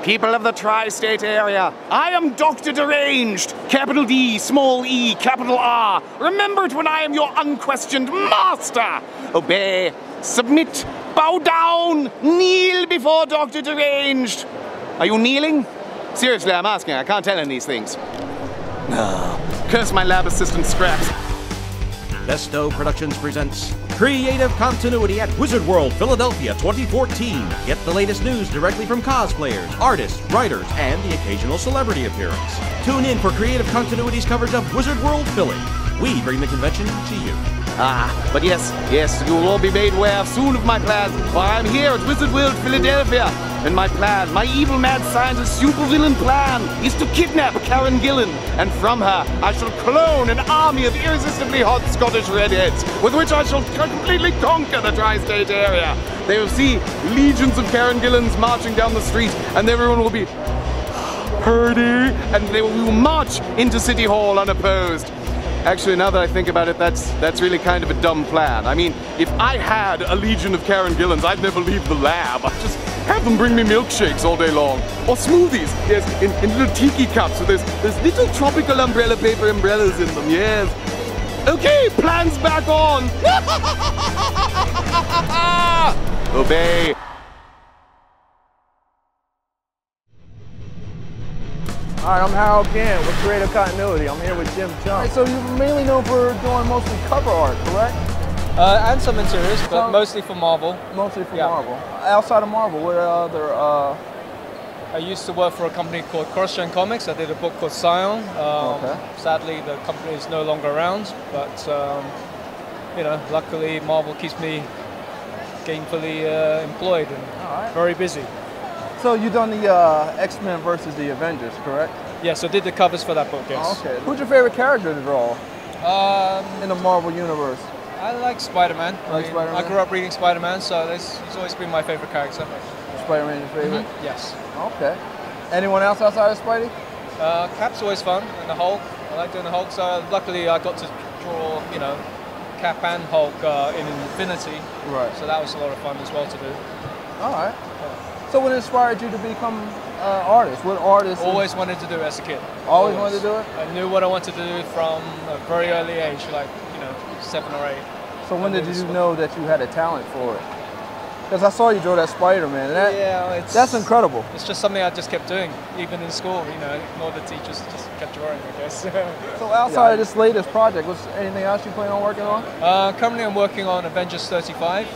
People of the tri-state area, I am Dr. Deranged, capital D, small e, capital R. Remember it when I am your unquestioned master. Obey, submit, bow down, kneel before Dr. Deranged. Are you kneeling? Seriously, I'm asking, I can't tell in these things. No. Curse my lab assistant scraps. Bestow Productions presents Creative Continuity at Wizard World, Philadelphia 2014. Get the latest news directly from cosplayers, artists, writers, and the occasional celebrity appearance. Tune in for Creative Continuity's coverage of Wizard World Philly. We bring the convention to you. But yes, you will all be made aware soon of my plans, for I am here at Wizard World, Philadelphia. And my plan, my evil mad scientist supervillain plan, is to kidnap Karen Gillan, and from her I shall clone an army of irresistibly hot Scottish redheads, with which I shall completely conquer the tri-state area. They will see legions of Karen Gillans marching down the street, and everyone will be Purdy, and we will march into City Hall unopposed. Actually, now that I think about it, that's really kind of a dumb plan. I mean, if I had a legion of Karen Gillans, I'd never leave the lab. I'd just have them bring me milkshakes all day long. Or smoothies, yes, in little tiki cups with there's little tropical umbrella paper umbrellas in them, yes. Okay, plans back on. Obey. Alright, I'm Harold Gant with Creative Continuity. I'm here with Jim Cheung. So you're mainly known for doing mostly cover art, correct? And some interiors, but mostly for Marvel. Mostly for Marvel. Outside of Marvel, what other... I used to work for a company called Cross-Gen Comics. I did a book called Scion. Sadly, the company is no longer around, but you know, luckily Marvel keeps me gainfully employed and very busy. So you done the X-Men versus the Avengers, correct? Yes, I did the covers for that book, yes. Oh, okay. Who's your favorite character to draw in the Marvel universe? I like Spider-Man. Spider-Man? I grew up reading Spider-Man, so he's always been my favorite character. Spider-Man your favorite? Yes. Okay. Anyone else outside of Spidey? Cap's always fun, and the Hulk. I like doing the Hulk, so luckily I got to draw, you know, Cap and Hulk in Infinity. Right. So that was a lot of fun as well to do. All right. So what inspired you to become an artist? What artist? Always wanted to do it as a kid. Always wanted to do it? I knew what I wanted to do from a very early age, like, you know, 7 or 8. So when did you know that you had a talent for it? Because I saw you draw that Spider-Man. That's incredible. It's just something I just kept doing, even in school. You know, ignored the teachers, just kept drawing, I guess. So outside of this latest project, was anything else you plan on working on? Currently I'm working on Avengers 35.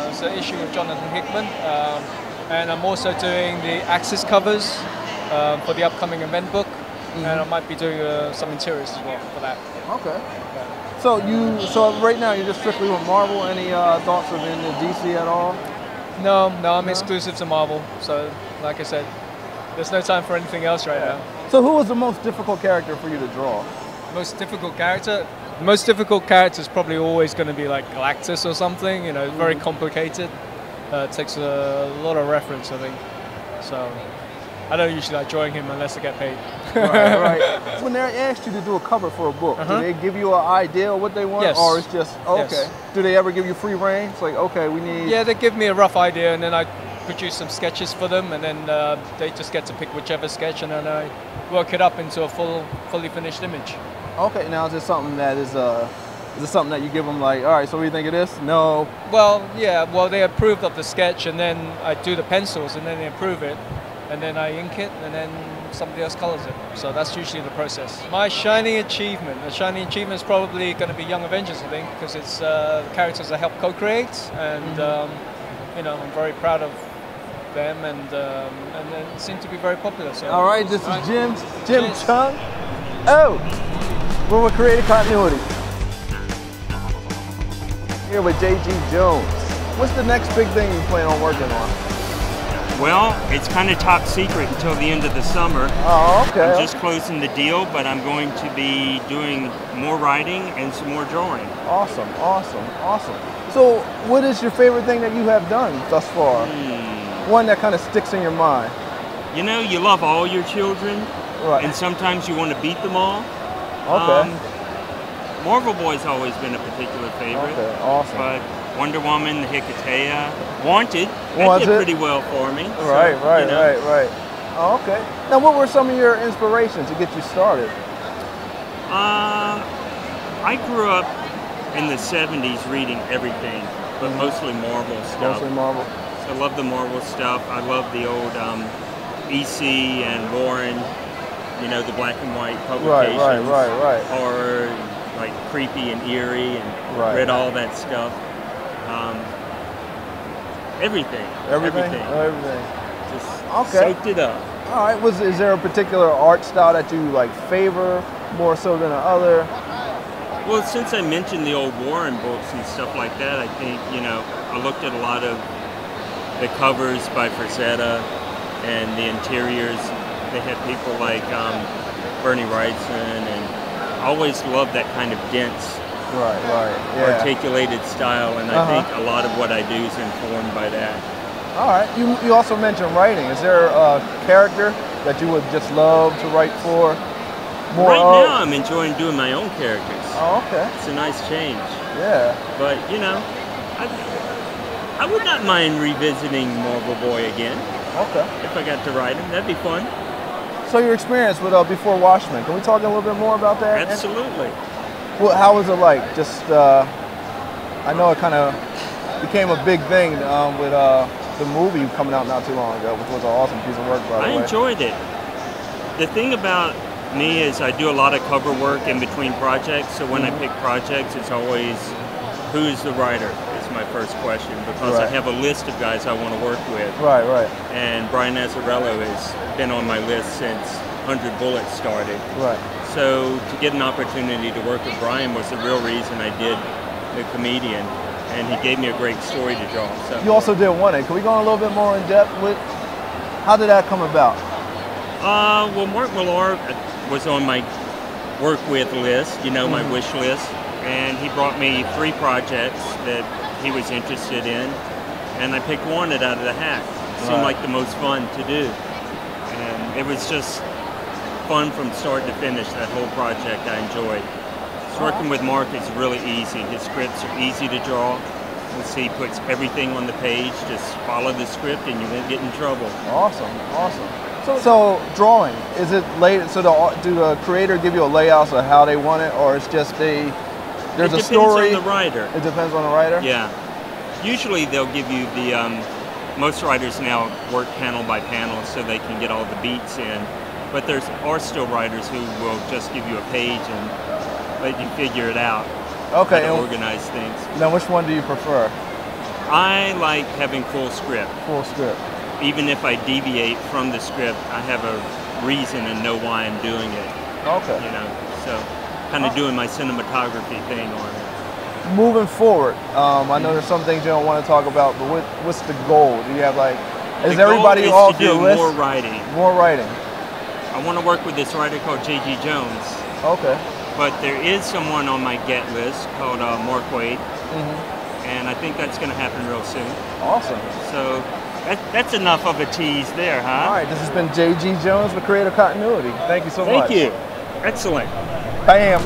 It's an issue with Jonathan Hickman. And I'm also doing the Axis covers for the upcoming event book. And I might be doing some interiors as well for that. Okay. Yeah. So right now you're just strictly with Marvel. Any thoughts of into DC at all? No, I'm exclusive to Marvel. So, like I said, there's no time for anything else right now. So who was the most difficult character for you to draw? Most difficult character? The most difficult character is probably always going to be like Galactus or something. You know, it's very complicated. It takes a lot of reference, I think. So I don't usually like drawing him unless I get paid. Right. When they asked you to do a cover for a book, do they give you an idea of what they want? Yes. Or it's just, okay. Yes. Do they ever give you free reign? It's like, okay, we need... Yeah, they give me a rough idea and then I produce some sketches for them and then they just get to pick whichever sketch and then I work it up into a fully finished image. Okay, now is this something that is this something that you give them like, all right, so what do you think of this? No. Well, yeah, they approved of the sketch and then I do the pencils and then they approve it and then I ink it and then somebody else colors it. So that's usually the process. My shining achievement, is probably going to be Young Avengers, I think, because it's the characters I helped co-create and you know, I'm very proud of them and they seem to be very popular. So. All right, this is Jim Cheung. Oh, we're with Creative Continuity. Here with J.G. Jones. What's the next big thing you plan on working on? Well, it's kind of top secret until the end of the summer. Oh, okay. I'm just closing the deal, but I'm going to be doing more writing and some more drawing. Awesome, awesome, awesome. So, what is your favorite thing that you have done thus far? One that kind of sticks in your mind. You know, you love all your children, right? And sometimes you want to beat them all. Okay. Marvel Boy's always been a particular favorite. Okay, awesome. But Wonder Woman, Hikatea, Wanted, that did pretty well for me. Right, so, you know. right. Oh, okay. Now, what were some of your inspirations to get you started? I grew up in the 70s reading everything, but mostly Marvel stuff. Mostly Marvel. So I love the Marvel stuff. I love the old EC and Warren, you know, the black and white publications. Right. Or like creepy and eerie, and read all that stuff. Everything. Everything. Just soaked it up. All right. Is there a particular art style that you like favor more so than another? Well, since I mentioned the old Warren books and stuff like that, I think, you know, I looked at a lot of the covers by Frazetta and the interiors. They had people like Bernie Wrightson, and I always loved that kind of dense, articulated style, and I think a lot of what I do is informed by that. All right. You also mentioned writing. Is there a character that you would just love to write for? Right now, I'm enjoying doing my own characters. Oh, okay. It's a nice change. Yeah. But, you know, I would not mind revisiting Marvel Boy again. Okay. If I got to write him, that'd be fun. So your experience with Before Watchmen, can we talk a little bit more about that? Absolutely. Well, how was it like? Just, I know it kind of became a big thing with the movie coming out not too long ago, which was an awesome piece of work, by the way. I enjoyed it. The thing about me is I do a lot of cover work in between projects, so when I pick projects, it's always, who's the writer is my first question, because I have a list of guys I want to work with. Right. And Brian Azzarello has been on my list since 100 Bullets started. Right. So to get an opportunity to work with Brian was the real reason I did The Comedian, and he gave me a great story to draw. So you also did One A. Can we go a little bit more in depth with, how did that come about? Well, Mark Millar was on my work with list, you know, my wish list, and he brought me 3 projects that he was interested in, and I picked one out of the hat. It seemed like the most fun to do, and it was just fun from start to finish. That whole project I enjoyed. So working with Mark is really easy. His scripts are easy to draw. You'll see he puts everything on the page. Just follow the script and you won't get in trouble. Awesome. So drawing, is it laid? So do the creator give you a layout of how they want it, or it's just there's a story? It depends on the writer. It depends on the writer? Yeah. Usually they'll give you the, most writers now work panel by panel so they can get all the beats in. But there are still writers who will just give you a page and let you figure it out. Okay. How to organize things. Now, which one do you prefer? I like having full script. Full script. Even if I deviate from the script, I have a reason and know why I'm doing it. Okay. You know, so kind of doing my cinematography thing on it. Moving forward, I know there's some things you don't want to talk about, but what's the goal? Do you have like, is everybody off your list? More writing. More writing. I want to work with this writer called J.G. Jones. Okay. But there is someone on my get list called Mark Waid, and I think that's going to happen real soon. Awesome. So that's enough of a tease there, huh? All right, this has been J.G. Jones with Creative Continuity. Thank you so much. Thank you. Excellent. Bam.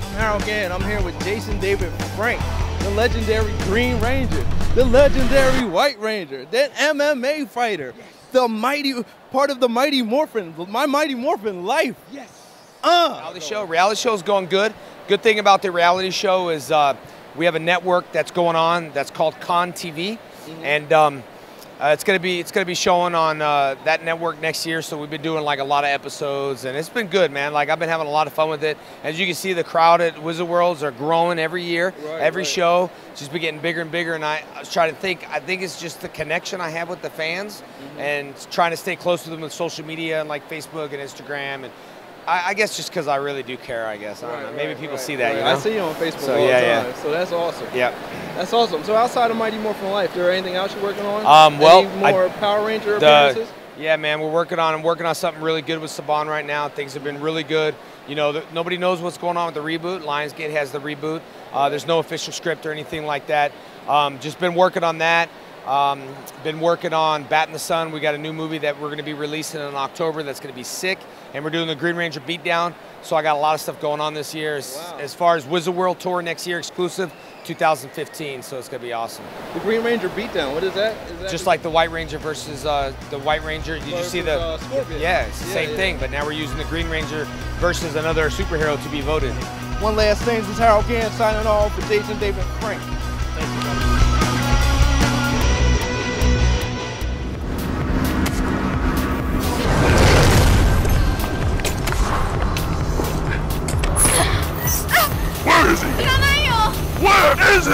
I'm Harold Gay, and I'm here with Jason David Frank, the legendary Green Ranger, the legendary White Ranger, that MMA fighter, the mighty, part of the Mighty Morphin, my Mighty Morphin life. Yes. Reality show's going good. Good thing about the reality show is we have a network that's going on that's called Con TV, and it's gonna be showing on that network next year. So we've been doing like a lot of episodes, and it's been good, man. Like I've been having a lot of fun with it. As you can see, the crowd at Wizard Worlds are growing every year. Every show it's just been getting bigger and bigger. And I was trying to think. I think it's just the connection I have with the fans, and trying to stay close to them with social media and like Facebook and Instagram and. I guess just because I really do care, I guess. I don't know. Maybe people see that, you know? I see you on Facebook all the time, so that's awesome. Yeah. That's awesome. So outside of Mighty Morphin Life, is there anything else you're working on? Well, any more Power Ranger appearances? Yeah, man, I'm working on something really good with Saban right now. Things have been really good. You know, nobody knows what's going on with the reboot. Lionsgate has the reboot. There's no official script or anything like that. Just been working on that. Been working on Bat in the Sun. We got a new movie that we're going to be releasing in October that's going to be sick. And we're doing the Green Ranger Beatdown. So I got a lot of stuff going on this year. As far as Wizard World Tour next year, exclusive, 2015. So it's going to be awesome. The Green Ranger Beatdown, what is that? Just like the White Ranger versus the White Ranger. Did you see the Scorpion? Yeah, it's the same thing. But now we're using the Green Ranger versus another superhero to be voted. One last thing, this is Harold Gann signing off for Jason David Frank. Thank you, buddy. Where is he? Where is he?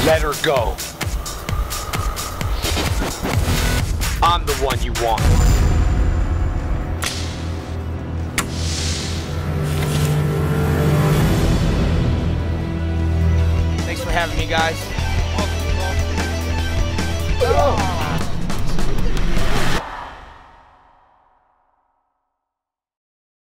Let her go. I'm the one you want.